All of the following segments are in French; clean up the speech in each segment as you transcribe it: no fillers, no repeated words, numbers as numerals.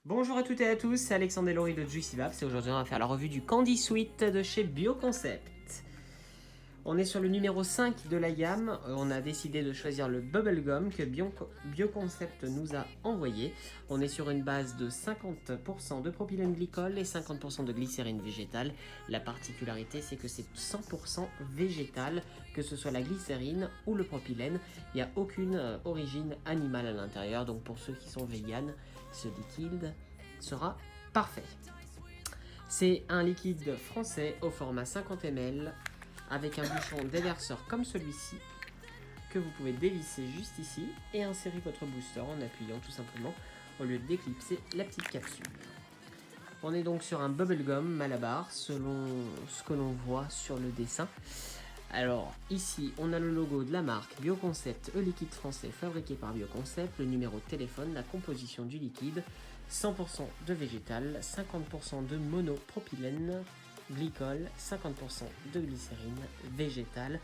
Bonjour à toutes et à tous, c'est Alexandre et Laurie de Juicy Babs et aujourd'hui on va faire la revue du Candy Sweet de chez Bioconcept. On est sur le numéro 5 de la gamme, on a décidé de choisir le Bubblegum que Bioconcept nous a envoyé. On est sur une base de 50% de propylène glycol et 50% de glycérine végétale. La particularité c'est que c'est 100% végétal, que ce soit la glycérine ou le propylène. Il n'y a aucune origine animale à l'intérieur, donc pour ceux qui sont véganes, ce liquide sera parfait. C'est un liquide français au format 50 ml avec un bouchon déverseur comme celui-ci que vous pouvez dévisser juste ici et insérer votre booster en appuyant tout simplement au lieu de déclipser la petite capsule. On est donc sur un bubblegum Malabar selon ce que l'on voit sur le dessin. Alors ici on a le logo de la marque Bioconcept, liquide français fabriqué par Bioconcept, le numéro de téléphone, la composition du liquide, 100% de végétal, 50% de monopropylène glycol, 50% de glycérine végétale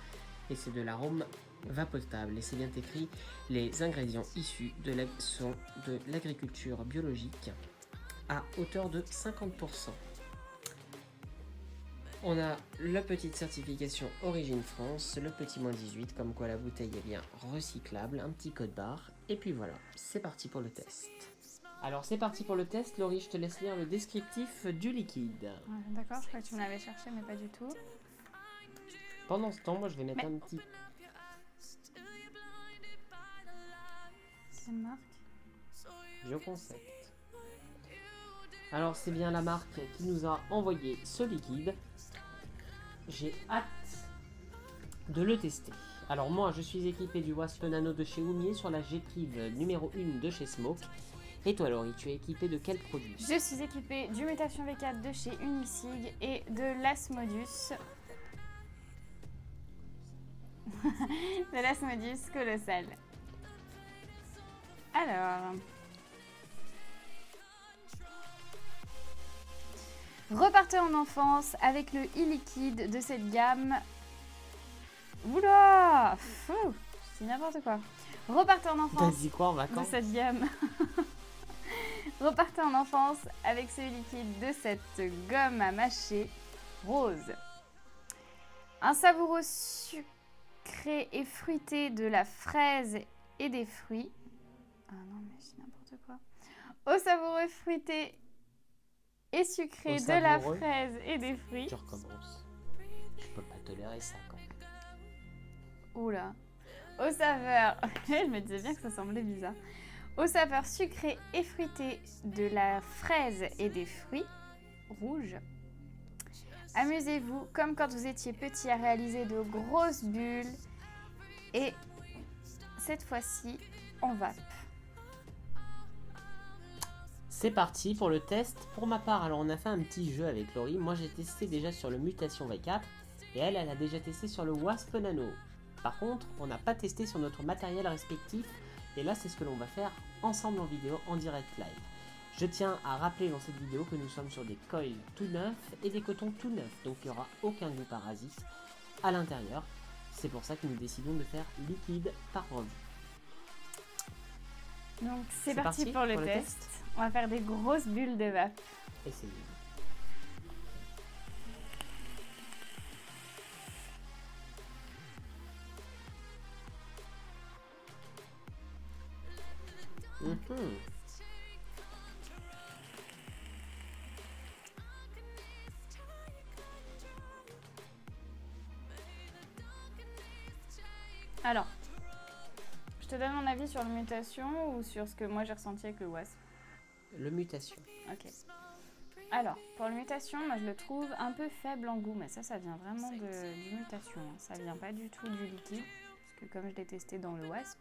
et c'est de l'arôme vapotable. Et c'est bien écrit, les ingrédients issus sont de l'agriculture biologique à hauteur de 50%. On a la petite certification Origine France, le petit -18, comme quoi la bouteille est bien recyclable, un petit code barre, et puis voilà, c'est parti pour le test. Alors c'est parti pour le test, Laurie, je te laisse lire le descriptif du liquide. Ouais, d'accord, je crois que tu me l'avais cherché, mais pas du tout. Pendant ce temps, moi je vais mettre un petit... Quelle marque? Bioconcept. Alors c'est bien la marque qui nous a envoyé ce liquide. J'ai hâte de le tester. Alors moi je suis équipé du Wasp Nano de chez Oumier sur la Gétrive numéro 1 de chez Smoke. Et toi Laurie, tu es équipé de quel produit? Je suis équipée du Mutation V4 de chez Unisig et de l'Asmodus. de l'Asmodus Colossal. Alors... Repartez en enfance avec le e-liquide de cette gamme. Oula, c'est n'importe quoi. Repartez en enfance. T'as dit quoi en de vacances? cette gamme. Repartez en enfance avec ce liquide de cette gomme à mâcher rose. Un savoureux sucré et fruité de la fraise et des fruits. Ah non, mais c'est n'importe quoi. Au savoureux fruité et sucré de la fraise et des fruits. Tu recommences. Je peux pas tolérer ça quand même. Oula. Aux saveurs... Je me disais bien que ça semblait bizarre. Aux saveurs sucrées et fruitées de la fraise et des fruits rouges. Amusez-vous comme quand vous étiez petit à réaliser de grosses bulles. Et cette fois-ci, en vape. C'est parti pour le test. Pour ma part, alors on a fait un petit jeu avec Laurie. Moi j'ai testé déjà sur le Mutation V4 et elle a déjà testé sur le Wasp Nano. Par contre, on n'a pas testé sur notre matériel respectif et là c'est ce que l'on va faire ensemble en vidéo en direct live. Je tiens à rappeler dans cette vidéo que nous sommes sur des coils tout neufs et des cotons tout neufs, donc il n'y aura aucun goût parasite à l'intérieur. C'est pour ça que nous décidons de faire liquide par revue. Donc c'est parti pour le test. On va faire des grosses bulles de vape. Essayez. Alors, je te donne mon avis sur le Mutation ou sur ce que moi j'ai ressenti avec le Wasp? Le Mutation. Ok. Alors, pour le Mutation, moi je le trouve un peu faible en goût, mais ça vient vraiment du Mutation. Hein. Ça vient pas du tout du liquide, parce que comme je l'ai testé dans le Wasp,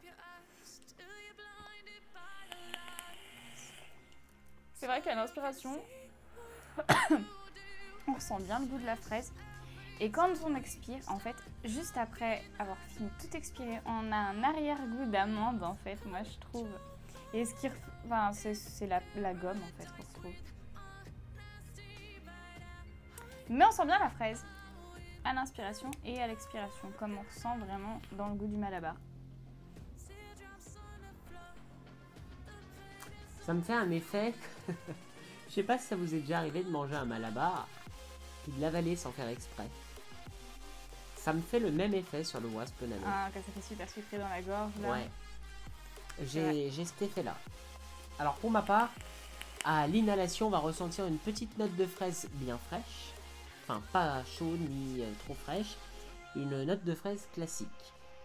c'est vrai qu'à l'inspiration, on ressent bien le goût de la fraise. Et quand on expire, en fait, juste après avoir fini tout expirer, on a un arrière-goût d'amande, en fait, moi je trouve. Et ce qui, enfin, c'est la gomme, en fait, qu'on retrouve. Mais on sent bien la fraise à l'inspiration et à l'expiration, comme on ressent vraiment dans le goût du Malabar. Ça me fait un effet. Je sais pas si ça vous est déjà arrivé de manger un malabar puis de l'avaler sans faire exprès. Ça me fait le même effet sur le wasp nano. Ah, quand ça fait super sucré dans la gorge, là. Ouais. J'ai cet effet-là. Alors pour ma part, à l'inhalation, on va ressentir une petite note de fraise bien fraîche. Enfin, pas chaude ni trop fraîche. Une note de fraise classique.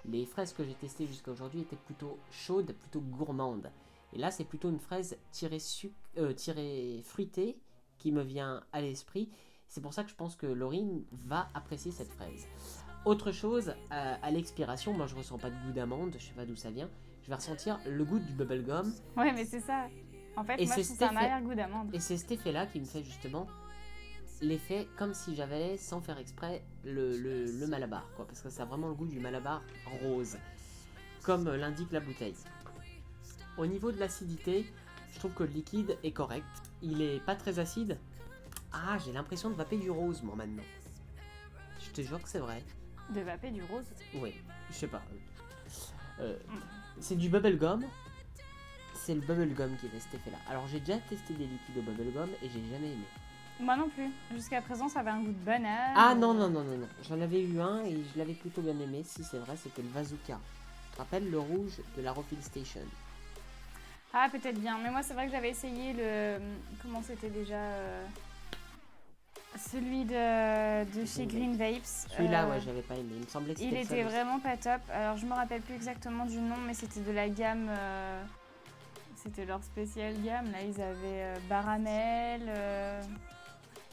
Les fraises que j'ai testées jusqu'à aujourd'hui étaient plutôt chaudes, plutôt gourmandes. Et là, c'est plutôt une fraise tirée fruitée qui me vient à l'esprit. C'est pour ça que je pense que Laurine va apprécier cette fraise. Autre chose, à l'expiration, moi je ressens pas de goût d'amande, je sais pas d'où ça vient. Je vais ressentir le goût du bubblegum. Ouais, mais c'est ça. En fait, Et moi, c'est je trouve cet ça un effet- arrière-goût d'amande. Et c'est cet effet-là qui me fait justement l'effet comme si j'avalais sans faire exprès le malabar, quoi. Parce que ça a vraiment le goût du malabar rose, comme l'indique la bouteille. Au niveau de l'acidité, je trouve que le liquide est correct. Il est pas très acide. Ah, j'ai l'impression de vaper du rose, moi, maintenant. Je te jure que c'est vrai. De vaper du rose. Oui, je sais pas. C'est du bubblegum. C'est le bubblegum qui fait cet effet-là. Alors, j'ai déjà testé des liquides au bubblegum et j'ai jamais aimé. Moi non plus. Jusqu'à présent, ça avait un goût de banane. Ah non, non, non, non, non. J'en avais eu un et je l'avais plutôt bien aimé. Si c'est vrai, c'était le Bazooka. Tu te rappelles le rouge de la Refill Station? Ah, peut-être bien. Mais moi, c'est vrai que j'avais essayé le... Comment c'était déjà celui de chez Green Vapes. Celui-là, ouais, j'avais pas aimé. Il me semblait que Il c'était le était seul. vraiment pas top. Alors, je me rappelle plus exactement du nom, mais c'était de la gamme... C'était leur spéciale gamme. Là, ils avaient Baramel,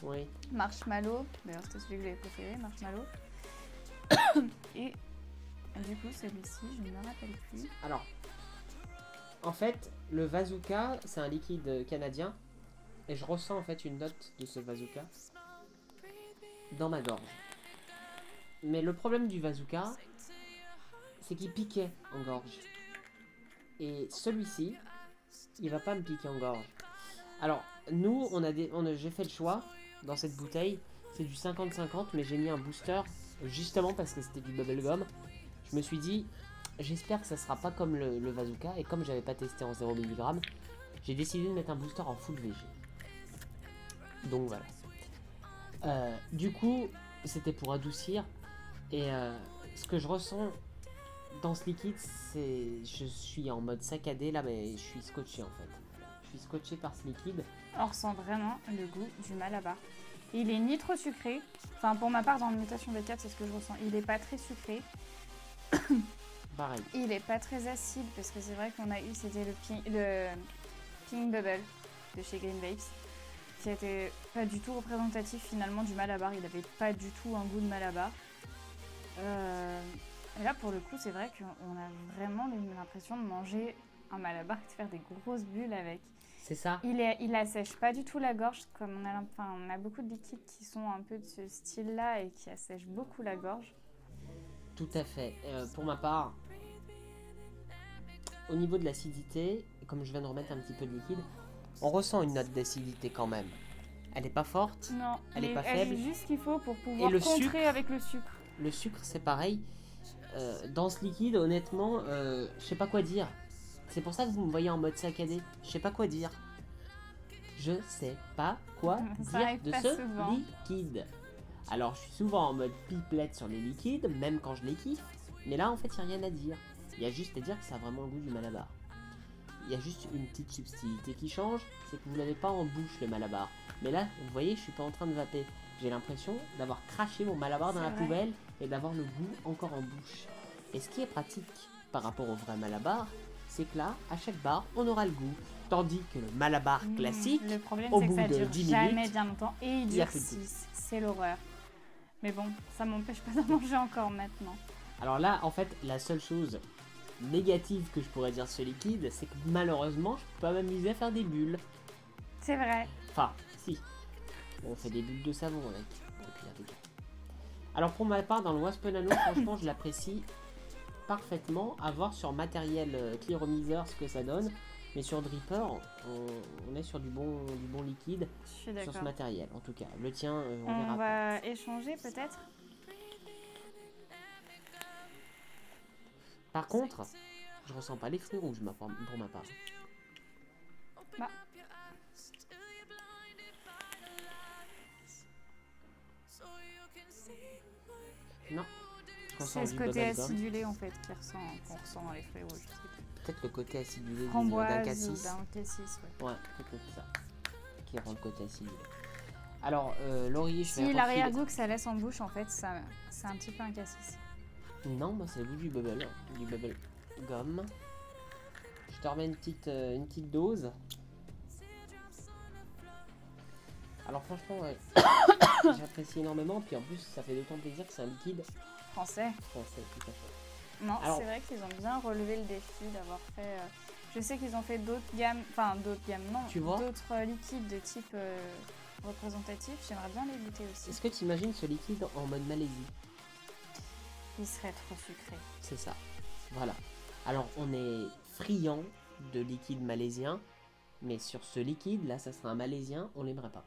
Oui. Marshmallow. D'ailleurs, c'était celui que j'avais préféré, Marshmallow. Et du coup, celui-ci, je ne me rappelle plus. Alors, en fait, le Bazooka, c'est un liquide canadien. Et je ressens en fait une note de ce Bazooka dans ma gorge. Mais le problème du Bazooka, c'est qu'il piquait en gorge. Et celui-ci, il va pas me piquer en gorge. Alors, nous, j'ai fait le choix dans cette bouteille. C'est du 50-50, mais j'ai mis un booster justement parce que c'était du bubblegum. Je me suis dit, j'espère que ça sera pas comme le Bazooka. Et comme j'avais pas testé en 0 mg, j'ai décidé de mettre un booster en full VG. Donc voilà. Du coup, c'était pour adoucir. Et ce que je ressens dans ce liquide, c'est... Je suis en mode saccadé là, mais je suis scotché en fait. Je suis scotché par ce liquide. On ressent vraiment le goût du Malabar. Il est ni trop sucré. Enfin, pour ma part, dans l'imitation des 4, c'est ce que je ressens. Il est pas très sucré. Pareil. Il est pas très acide parce que c'est vrai qu'on a eu, c'était le Pink Bubble de chez Green Vapes, qui était pas du tout représentatif finalement du Malabar. Il avait pas du tout un goût de Malabar. Et là, pour le coup, c'est vrai qu'on a vraiment l'impression de manger un Malabar et de faire des grosses bulles avec. C'est ça. Il assèche pas du tout la gorge, comme on a beaucoup de liquides qui sont un peu de ce style-là et qui assèchent beaucoup la gorge. Tout à fait. Pour ma part, au niveau de l'acidité, comme je viens de remettre un petit peu de liquide, on ressent une note d'acidité quand même. Elle est pas forte. Non, Elle est pas elle faible. est juste ce qu'il faut pour pouvoir le contrer sucre avec le sucre. Le sucre, c'est pareil. Dans ce liquide, honnêtement, je sais pas quoi dire. C'est pour ça que vous me voyez en mode saccadé. Je sais pas quoi dire. Je sais pas quoi Ça dire arrive de pas ce souvent. liquide. Alors, je suis souvent en mode pipelette sur les liquides, même quand je les kiffe. Mais là, en fait, il n'y a rien à dire. Il y a juste à dire que ça a vraiment le goût du Malabar. Il y a juste une petite subtilité qui change, c'est que vous l'avez pas en bouche le Malabar. Mais là, vous voyez, je suis pas en train de vaper. J'ai l'impression d'avoir craché mon Malabar dans C'est la vrai. poubelle et d'avoir le goût encore en bouche. Et ce qui est pratique par rapport au vrai Malabar, c'est que là, à chaque bar, on aura le goût. Tandis que le Malabar classique, Le problème, au c'est que bout ça de dure 10 jamais minutes, bien longtemps et il il y a plus de durcisse. C'est l'horreur. Mais bon, ça m'empêche pas d'en manger encore maintenant. alors là, en fait, la seule chose négative que je pourrais dire sur ce liquide, c'est que malheureusement, je peux pas m'amuser à faire des bulles. C'est vrai. Enfin, si. Bon, on fait des bulles de savon avec. Au pire des cas. Alors pour ma part, dans le Wasp Nano, franchement, je l'apprécie parfaitement. À voir sur matériel clearomiseur ce que ça donne. Mais sur Dripper, on est sur du bon liquide Je suis sur d'accord. ce matériel. En tout cas, le tien, on On verra. va échanger peut-être. Par contre, je ressens pas les fruits rouges pour ma part. Bah. Non. Je ressens C'est ce du côté bubblegum. acidulé en fait qu'on ressent dans les fruits rouges. Peut-être le côté acidulé d'un Framboise ou cassis. d'un cassis, ouais. Ouais, peut-être ça. Qui rend le côté acidulé. Alors, laurier, je Si vais l'arrière-goût que ça laisse en bouche, en fait, ça, c'est un petit peu un cassis. Non, moi c'est le goût du bubble gum. Je te remets une petite dose. Alors franchement, ouais, j'apprécie énormément. Puis en plus, ça fait d'autant plaisir que c'est un liquide Français. français, tout à fait. Non, Alors- c'est vrai qu'ils ont bien relevé le défi d'avoir fait... je sais qu'ils ont fait d'autres gammes, non, Tu vois d'autres liquides de type représentatif. J'aimerais bien les goûter aussi. Est-ce que tu imagines ce liquide en mode Malaisie? Ils seraient trop sucrés. C'est ça. Voilà. Alors, on est friand de liquide malaisien, mais sur ce liquide, là, ça serait un malaisien, on l'aimerait pas.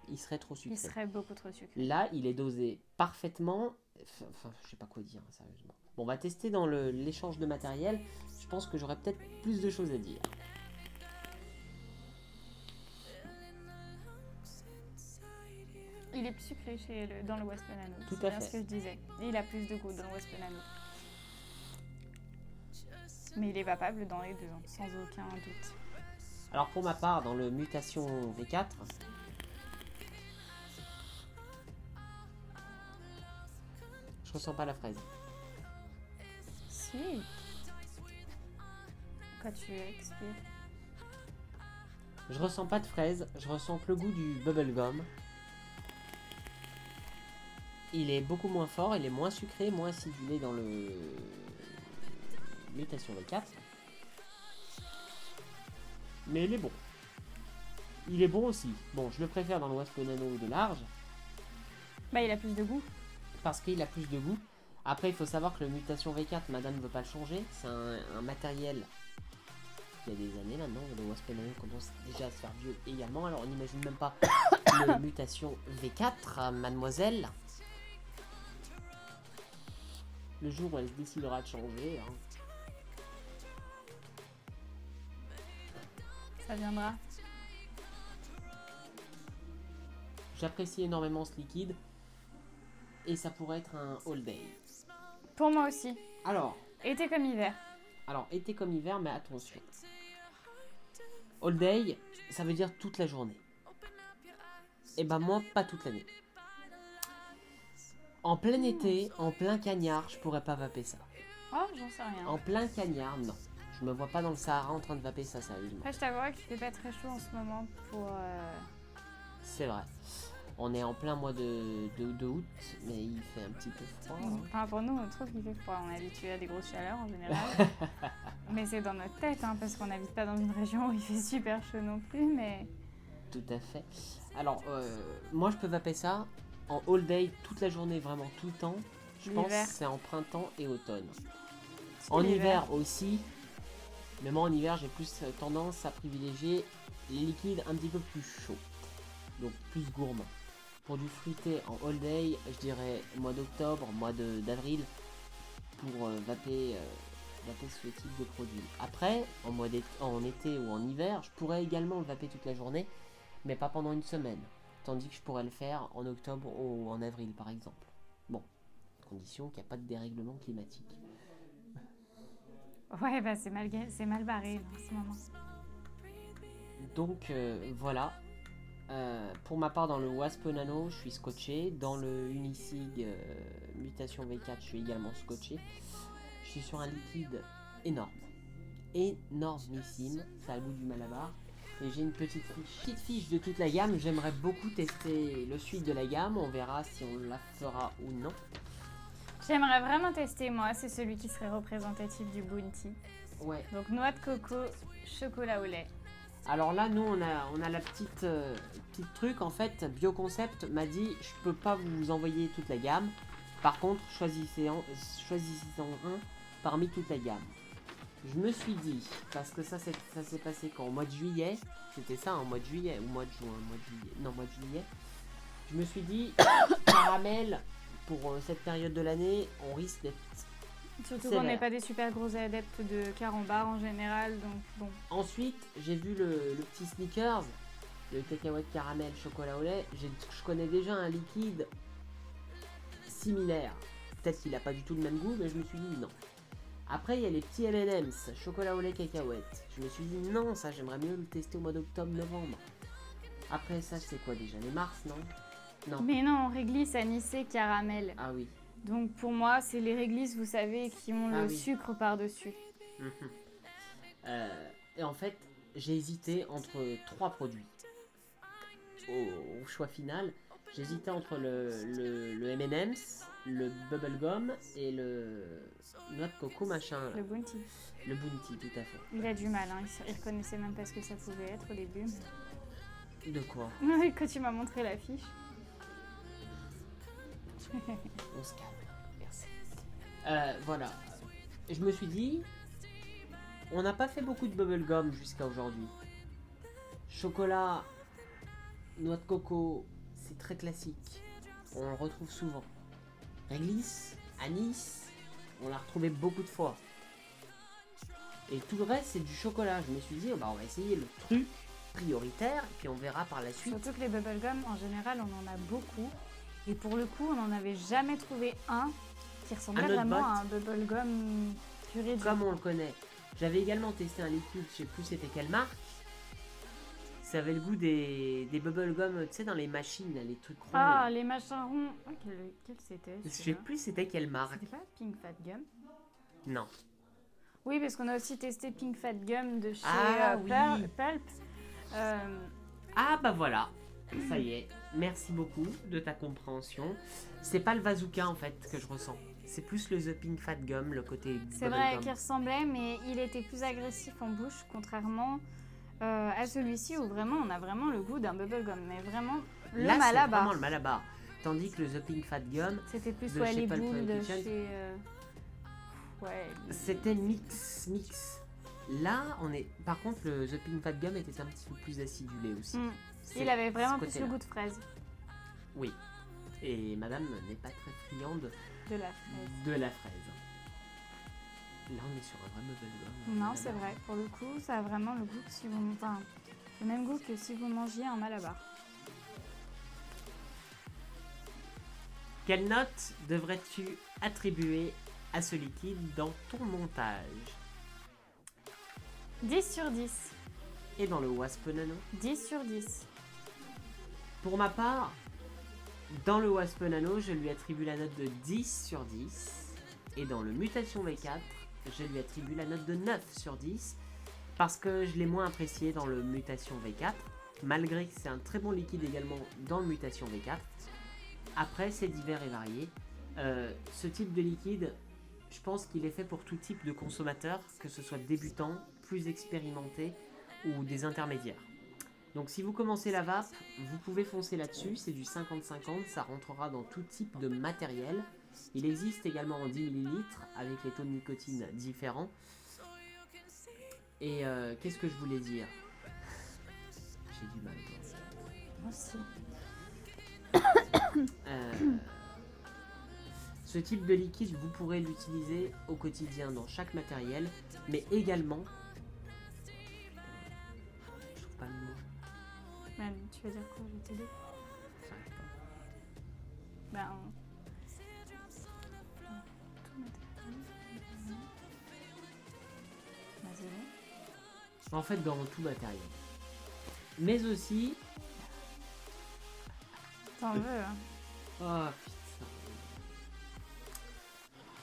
Il serait trop sucré. Ils seraient beaucoup trop sucrés. Là, il est dosé parfaitement. Enfin, je sais pas quoi dire, sérieusement. Bon, on va tester dans l'échange de matériel. Je pense que j'aurais peut-être plus de choses à dire. Il est plus sucré dans le West Banano. Tout C'est à bien fait. ce que je disais. Et il a plus de goût dans le West Banano. Mais il est papable dans les deux, hein, sans aucun doute. Alors, pour ma part, dans le Mutation V4, je ressens pas la fraise. Si. Quand tu expires. Je ressens pas de fraise, je ressens que le goût du bubblegum. Il est beaucoup moins fort, il est moins sucré, moins acidulé dans le Mutation V4. Mais il est bon. Il est bon aussi. Bon, je le préfère dans le Wasp Nano de large, Bah, il a plus de goût. parce qu'il a plus de goût. Après, il faut savoir que le Mutation V4, madame ne veut pas le changer. C'est un matériel il y a des années maintenant. Le Wasp Nano commence déjà à se faire vieux également. Alors, on n'imagine même pas le Mutation V4, mademoiselle. Le jour où elle se décidera de changer. Hein. Ça viendra. J'apprécie énormément ce liquide. Et ça pourrait être un all day. Pour moi aussi. Alors, Été comme hiver. été comme hiver, mais attention. All day, ça veut dire toute la journée. Et ben moi, pas toute l'année. En plein été, en plein cagnard, je pourrais pas vaper ça. Oh, j'en sais rien. En plein cagnard, non. Je me vois pas dans le Sahara en train de vaper ça, sérieusement. Après, je t'avouerai qu'il fait pas très chaud en ce moment pour... C'est vrai. On est en plein mois de août, mais il fait un petit peu froid. Hein. Enfin, pour nous, on trouve qu'il fait froid. On est habitué à des grosses chaleurs en général. Mais c'est dans notre tête, hein, parce qu'on n'habite pas dans une région où il fait super chaud non plus, mais... Tout à fait. Alors, moi je peux vaper ça en all day, toute la journée, vraiment tout le temps. Je pense que L'hiver. c'est en printemps et automne. C'est En hiver aussi. Mais moi en hiver, j'ai plus tendance à privilégier les liquides un petit peu plus chauds. Donc plus gourmands. Pour du fruité en all day, je dirais mois d'octobre, mois d'avril, pour vaper ce type de produit. Après, en été ou en hiver, je pourrais également le vaper toute la journée, mais pas pendant une semaine. Tandis que je pourrais le faire en octobre ou en avril par exemple. Bon, à condition qu'il n'y a pas de dérèglement climatique. Ouais, bah c'est mal barré là, en ce moment. Donc voilà. Pour ma part, dans le Wasp Nano, je suis scotché. Dans le Unisig Mutation V4, je suis également scotché. Je suis sur un liquide énorme. Énormissime. Ça a le goût du Malabar. Et j'ai une petite fiche de toute la gamme. J'aimerais beaucoup tester le suite de la gamme. On verra si on la fera ou non. J'aimerais vraiment tester, moi. C'est celui qui serait représentatif du Bounty. Ouais. Donc, noix de coco, chocolat au lait. Alors là, nous, on a la petite truc. En fait, Bioconcept m'a dit, je peux pas vous envoyer toute la gamme. Par contre, choisissez-en un parmi toute la gamme. Je me suis dit, parce que ça s'est passé quand, au mois de juillet, c'était ça, en mois de juillet, ou mois de juin, mois de juillet. Je me suis dit, caramel, pour cette période de l'année, on risque d'être Surtout sévère. qu'on n'est pas des super gros adeptes de carambar en général, donc bon. Ensuite, j'ai vu le petit Snickers, le cacahuète caramel chocolat au lait. Je connais déjà un liquide similaire. Peut-être qu'il n'a pas du tout le même goût, mais je me suis dit non. Après, il y a les petits M&M's, chocolat au lait cacahuète. Je me suis dit non, ça j'aimerais mieux le tester au mois d'octobre-novembre. Après ça, c'est quoi déjà? Les Mars, non? Non. Mais non, réglisse, anisé, caramel. Ah oui. Donc pour moi, c'est les réglisses, vous savez, qui ont Ah le oui. sucre par-dessus. Mhm. Et en fait, j'ai hésité entre 3 produits. Au choix final, j'hésitais entre le M&M's, le bubblegum et le noix de coco machin. Là. Le bounty. Le bounty, tout à fait. Il a du mal, hein. Il reconnaissait même pas ce que ça pouvait être au début. De quoi? Quand tu m'as montré l'affiche. On se calme. Merci. Voilà. Je me suis dit, on n'a pas fait beaucoup de bubblegum jusqu'à aujourd'hui. Chocolat, noix de coco, c'est très classique. On le retrouve souvent. Réglisse, anis, on l'a retrouvé beaucoup de fois. Et tout le reste, c'est du chocolat. Je me suis dit, on va essayer le truc prioritaire, et puis on verra par la suite. Surtout que les bubblegum, en général, on en a beaucoup. Et pour le coup, on n'en avait jamais trouvé un qui ressemblait Un autre vraiment botte. à un bubblegum puré de Comme on le connaît. J'avais également testé un liquide, je sais plus c'était quelle marque. Ça avait le goût des bubblegum, tu sais, dans les machines, là, les trucs ronds. Ah, là. les machins ronds. Ah, quel c'était Je sais celui-là? plus c'était quelle marque. C'était pas Pink Fat Gum? Non. Oui, parce qu'on a aussi testé Pink Fat Gum de chez Ah, oui. Pulp. Ah bah voilà, ça y est. Merci beaucoup de ta compréhension. C'est pas le Bazooka en fait que je ressens. C'est plus le The Pink Fat Gum, le côté C'est vrai bubblegum. qu'il ressemblait, mais il était plus agressif en bouche, contrairement à celui-ci où vraiment on a vraiment le goût d'un bubblegum. Mais vraiment, le Là, c'est Malabar. vraiment le Malabar. Tandis que le The Pink Fat Gum, C'était plus de ouais, chez les Pulp boules de Kitchen. chez. Ouais. c'était mix. Là, on est. Par contre, le The Pink Fat Gum était un petit peu plus acidulé aussi. Mm. C'est Il avait vraiment ce plus le côté-là. goût de fraise, Oui. Et madame n'est pas très friande de la fraise. de la fraise. Là, on est sur un vrai bubblegum. Non, c'est vrai. Pour le coup, ça a vraiment le goût que si vous, enfin, le même goût que si vous mangiez un Malabar. Quelle note devrais-tu attribuer à ce liquide dans ton montage? 10 sur 10. Et dans le Wasp Nano? 10 sur 10. Pour ma part, dans le Wasp Nano, je lui attribue la note de 10 sur 10. Et dans le Mutation V4, je lui attribue la note de 9 sur 10. Parce que je l'ai moins apprécié dans le Mutation V4. Malgré que c'est un très bon liquide également dans le Mutation V4. Après, c'est divers et varié. Ce type de liquide, je pense qu'il est fait pour tout type de consommateur, que ce soit débutant, plus expérimenté ou des intermédiaires. Donc si vous commencez la vape, vous pouvez foncer là-dessus, c'est du 50-50, ça rentrera dans tout type de matériel. Il existe également en 10 ml avec les taux de nicotine différents. Et qu'est-ce que je voulais dire? J'ai du mal. Moi aussi. Ce type de liquide, vous pourrez l'utiliser au quotidien dans chaque matériel, mais également... Je trouve pas le mot. Ben, tu vas dire quoi? Je vais t'aider. J'arrive pas. Ben, vas-y. En fait, dans tout matériel. Mais aussi... T'en veux, hein? Oh putain.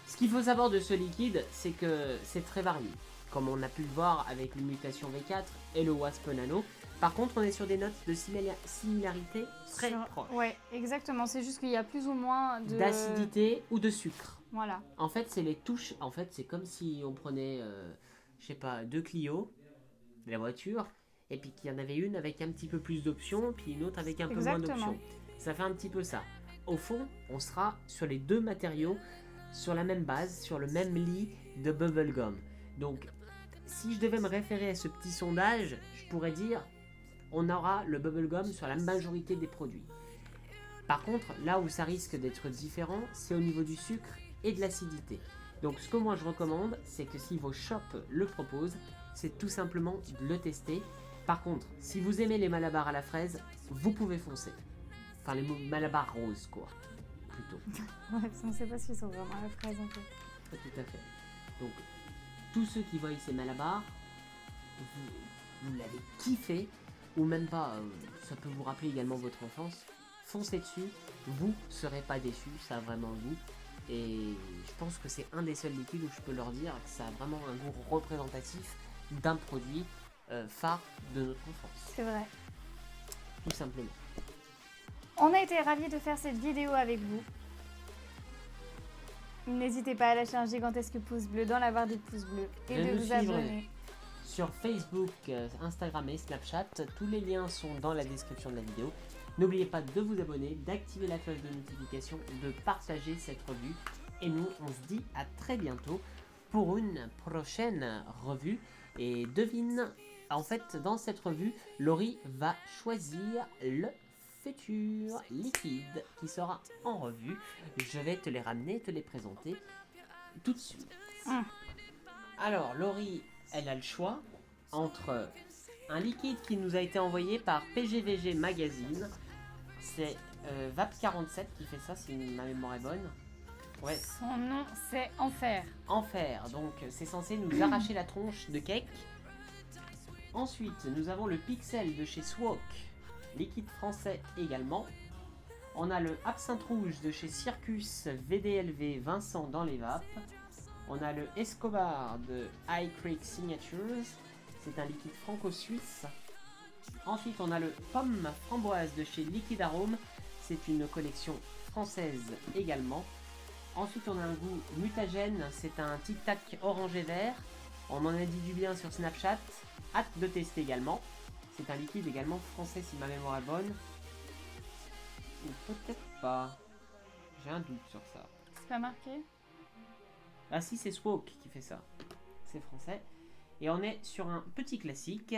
Ce qu'il faut savoir de ce liquide, c'est que c'est très varié. Comme on a pu le voir avec le Mutation V4 et le Wasp Nano. Par contre, on est sur des notes de similarité très proches. Ouais, exactement. C'est juste qu'il y a plus ou moins de... D'acidité ou de sucre. Voilà. En fait, c'est les touches. En fait, c'est comme si on prenait, je sais pas, 2 Clio, de la voiture, et puis qu'il y en avait une avec un petit peu plus d'options, puis une autre avec un peu moins Exactement. d'options. Ça fait un petit peu ça. Au fond, on sera sur les deux matériaux, sur la même base, sur le même lit de bubblegum. Donc, si je devais me référer à ce petit sondage, je pourrais dire on aura le bubblegum sur la majorité des produits. Par contre, là où ça risque d'être différent, c'est au niveau du sucre et de l'acidité. Donc ce que moi je recommande, c'est que si vos shops le proposent, c'est tout simplement de le tester. Par contre, si vous aimez les malabars à la fraise, vous pouvez foncer. Enfin les malabars roses quoi, plutôt. Ouais, parce qu'on sait pas s'ils sont vraiment à la fraise en fait. Tout à fait. Donc tous ceux qui voient ces malabars, vous l'avez kiffé, ou même pas, ça peut vous rappeler également votre enfance, foncez dessus, vous serez pas déçus, ça a vraiment le goût. Et je pense que c'est un des seuls liquides où je peux leur dire que ça a vraiment un goût représentatif d'un produit phare de notre enfance, C'est vrai. tout simplement. On a été ravis de faire cette vidéo avec vous. N'hésitez pas à lâcher un gigantesque pouce bleu dans la barre des pouces bleus et De de nous vous suivre abonner. Sur Facebook, Instagram et Snapchat, tous les liens sont dans la description de la vidéo. N'oubliez pas de vous abonner, d'activer la cloche de notification, de partager cette revue. Et nous, on se dit à très bientôt pour une prochaine revue. Et devine, en fait, dans cette revue, Laurie va choisir le futur liquide qui sera en revue. Je vais te les ramener, te les présenter tout de suite. Alors, Laurie, elle a le choix entre un liquide qui nous a été envoyé par PGVG Magazine. C'est VAP47 qui fait ça, si ma mémoire est bonne. Ouais, Son nom, c'est Enfer. Enfer, donc c'est censé nous arracher la tronche de cake. Ensuite, nous avons le Pixel de chez Swok, liquide français également. On a le Absinthe Rouge de chez Circus VDLV Vincent dans les vapes. On a le Escobar de High Creek Signatures, c'est un liquide franco-suisse. Ensuite, on a le Pomme Framboise de chez Liquid Arome, c'est une collection française également. Ensuite, on a un goût mutagène, c'est un Tic Tac orange et vert. On en a dit du bien sur Snapchat, hâte de tester également. C'est un liquide également français si ma mémoire est bonne. Ou peut-être pas, j'ai un doute sur ça. C'est pas marqué? Ah si, c'est Swok qui fait ça. C'est français. Et on est sur un petit classique,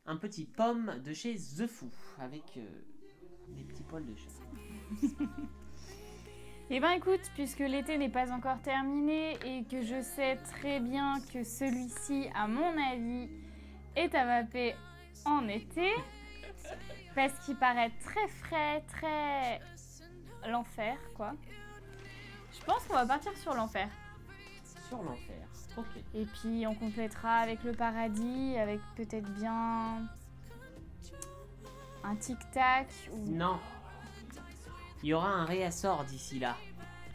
un petit pomme de chez The Foo, avec des petits poils de chat. Eh ben écoute, puisque l'été n'est pas encore terminé et que je sais très bien que celui-ci, à mon avis, est à vaper en été, parce qu'il paraît très frais, très l'enfer, quoi. Je pense qu'on va partir sur l'enfer. Sur l'enfer, ok. Et puis on complétera avec le paradis, avec peut-être bien un tic-tac ou... Non. Il y aura un réassort d'ici là.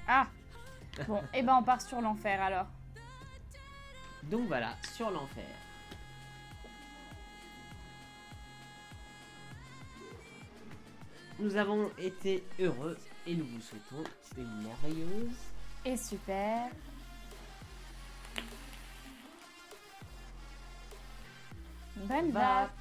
Ah. Bon, et ben on part sur l'enfer alors. Donc voilà, sur l'enfer. Nous avons été heureux et nous vous souhaitons une merveilleuse Et super. Bonne vape. vape.